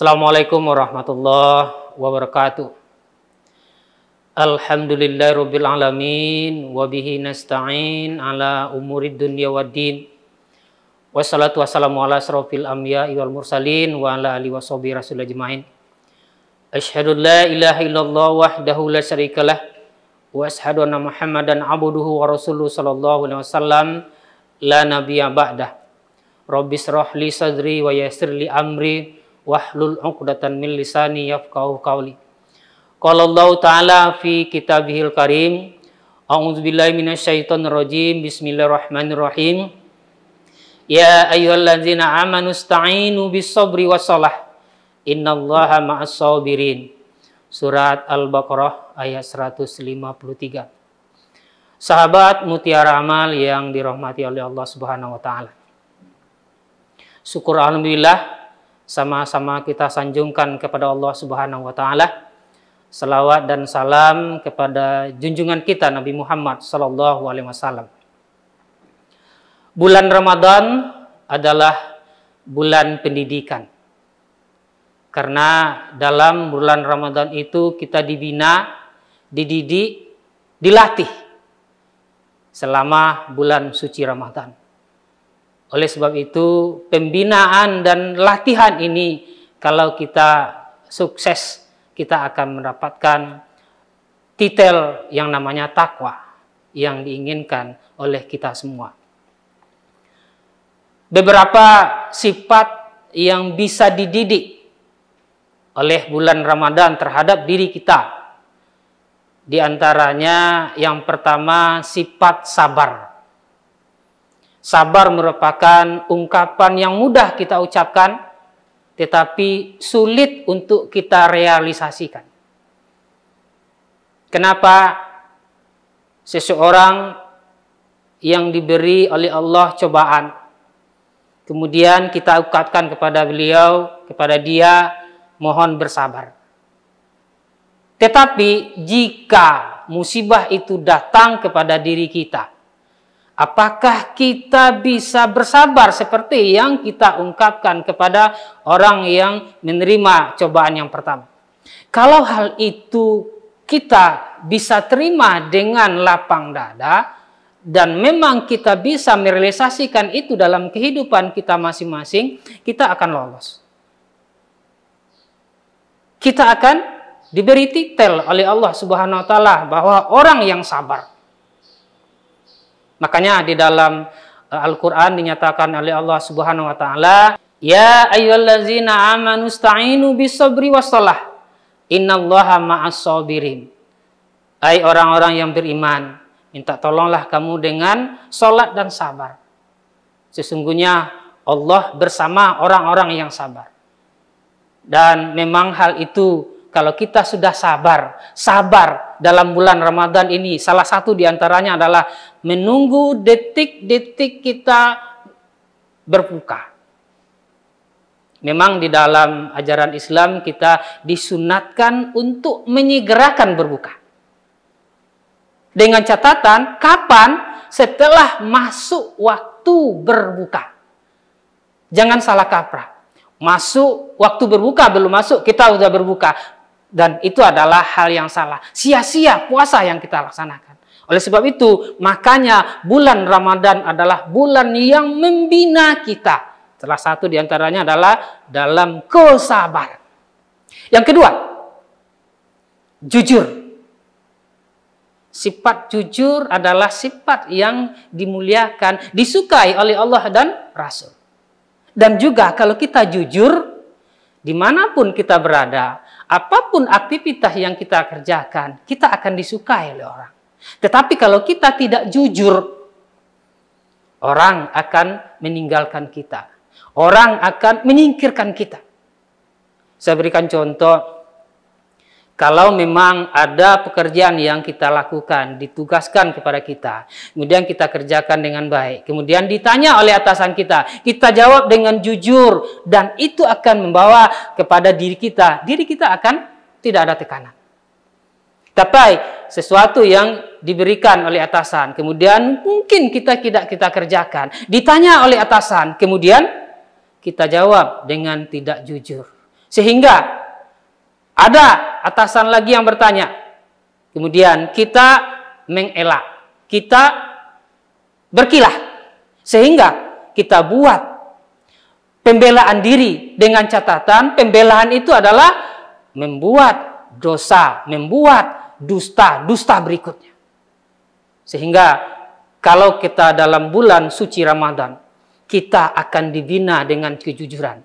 Assalamualaikum warahmatullahi wabarakatuh. Alhamdulillahirabbil alamin wa bihi nasta'in ala umurid dunya waddin. Wassalatu wassalamu ala asrofil anbiya'i wal mursalin wa ala alihi washabihi rasul ajmain. Asyhadu la ilaha illallah wahdahu la syarikalah wa asyhadu anna Muhammadan abduhu wa rasuluhu sallallahu alaihi wasallam la nabiyya ba'dah. Rabbi shrah li sadri wa yassir li amri wahlul 'uqdatan min lisani yafqahu qawli. Qala Allah Ta'ala fi kitabihil karim. A'udzubillahi minasyaitonir rajim. Bismillahirrahmanirrahim. Ya ayyuhalladzina amanu ista'inu bis-sabri was-shalah. Innallaha ma'as sabirin. Surat Al-Baqarah ayat 153. Sahabat Mutiara Amal yang dirahmati oleh Allah Subhanahu wa taala. Syukur alhamdulillah, sama-sama kita sanjungkan kepada Allah Subhanahu wa taala salawat dan salam kepada junjungan kita Nabi Muhammad sallallahu alaihi wasallam. Bulan Ramadan adalah bulan pendidikan. Karena dalam bulan Ramadan itu kita dibina, dididik, dilatih selama bulan suci Ramadan. Oleh sebab itu, pembinaan dan latihan ini kalau kita sukses, kita akan mendapatkan titel yang namanya takwa yang diinginkan oleh kita semua. Beberapa sifat yang bisa dididik oleh bulan Ramadan terhadap diri kita. Di antaranya yang pertama, sifat sabar. Sabar merupakan ungkapan yang mudah kita ucapkan, tetapi sulit untuk kita realisasikan. Kenapa? Seseorang yang diberi oleh Allah cobaan, kemudian kita ucapkan kepada beliau, kepada dia, mohon bersabar. Tetapi jika musibah itu datang kepada diri kita, apakah kita bisa bersabar seperti yang kita ungkapkan kepada orang yang menerima cobaan yang pertama? Kalau hal itu kita bisa terima dengan lapang dada dan memang kita bisa merealisasikan itu dalam kehidupan kita masing-masing, kita akan lolos. Kita akan diberi titel oleh Allah Subhanahu wa taala bahwa orang yang sabar. Makanya di dalam Al-Quran dinyatakan oleh Allah Subhanahu wa taala, ya ayyuhallazina amanu ista'inu bis-sabri was-shalah. Innallaha ma'as sabirin. Hai orang-orang yang beriman, minta tolonglah kamu dengan salat dan sabar. Sesungguhnya Allah bersama orang-orang yang sabar. Dan memang hal itu, kalau kita sudah sabar dalam bulan Ramadan ini, salah satu diantaranya adalah menunggu detik-detik kita berbuka. Memang di dalam ajaran Islam kita disunatkan untuk menyegerakan berbuka. Dengan catatan, kapan? Setelah masuk waktu berbuka. Jangan salah kaprah. Masuk waktu berbuka, belum masuk, kita sudah berbuka. Dan itu adalah hal yang salah. Sia-sia puasa yang kita laksanakan. Oleh sebab itu, makanya bulan Ramadan adalah bulan yang membina kita. Salah satu diantaranya adalah dalam kesabaran. Yang kedua, jujur. Sifat jujur adalah sifat yang dimuliakan, disukai oleh Allah dan Rasul. Dan juga kalau kita jujur, dimanapun kita berada, apapun aktivitas yang kita kerjakan, kita akan disukai oleh orang. Tetapi kalau kita tidak jujur, orang akan meninggalkan kita. Orang akan menyingkirkan kita. Saya berikan contoh. Kalau memang ada pekerjaan yang kita lakukan, ditugaskan kepada kita, kemudian kita kerjakan dengan baik, kemudian ditanya oleh atasan kita jawab dengan jujur, dan itu akan membawa kepada diri kita akan tidak ada tekanan. Tapi sesuatu yang diberikan oleh atasan, kemudian mungkin kita tidak kita kerjakan, ditanya oleh atasan, kemudian kita jawab dengan tidak jujur. Sehingga ada atasan lagi yang bertanya, kemudian kita mengelak, kita berkilah, sehingga kita buat pembelaan diri dengan catatan pembelaan itu adalah membuat dosa, membuat dusta berikutnya. Sehingga kalau kita dalam bulan suci Ramadan, kita akan dibina dengan kejujuran.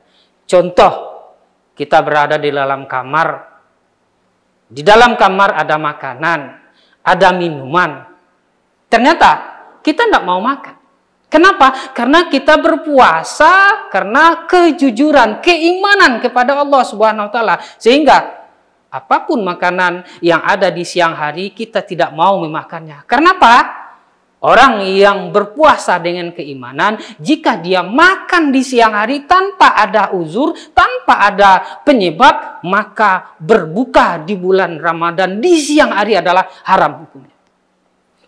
Contoh, kita berada di dalam kamar. Di dalam kamar ada makanan, ada minuman. Ternyata kita tidak mau makan. Kenapa? Karena kita berpuasa karena kejujuran, keimanan kepada Allah Subhanahu wa taala. Sehingga apapun makanan yang ada di siang hari kita tidak mau memakannya. Kenapa? Orang yang berpuasa dengan keimanan, jika dia makan di siang hari tanpa ada uzur, tanpa ada penyebab, maka berbuka di bulan Ramadan di siang hari adalah haram hukumnya.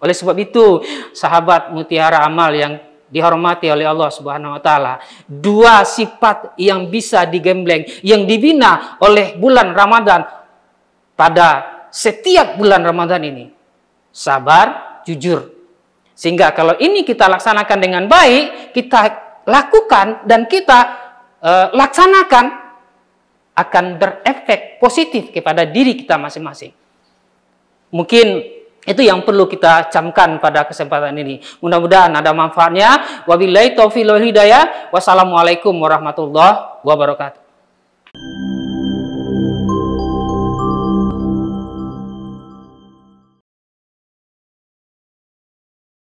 Oleh sebab itu, sahabat Mutiara Amal yang dihormati oleh Allah Subhanahu wa taala, dua sifat yang bisa digembleng, yang dibina oleh bulan Ramadan pada setiap bulan Ramadan ini. Sabar, jujur. Sehingga kalau ini kita laksanakan dengan baik, kita lakukan dan kita laksanakan, akan berefek positif kepada diri kita masing-masing. Mungkin itu yang perlu kita camkan pada kesempatan ini. Mudah-mudahan ada manfaatnya. Wabillahi taufiq wal hidayah. Wassalamualaikum warahmatullahi wabarakatuh.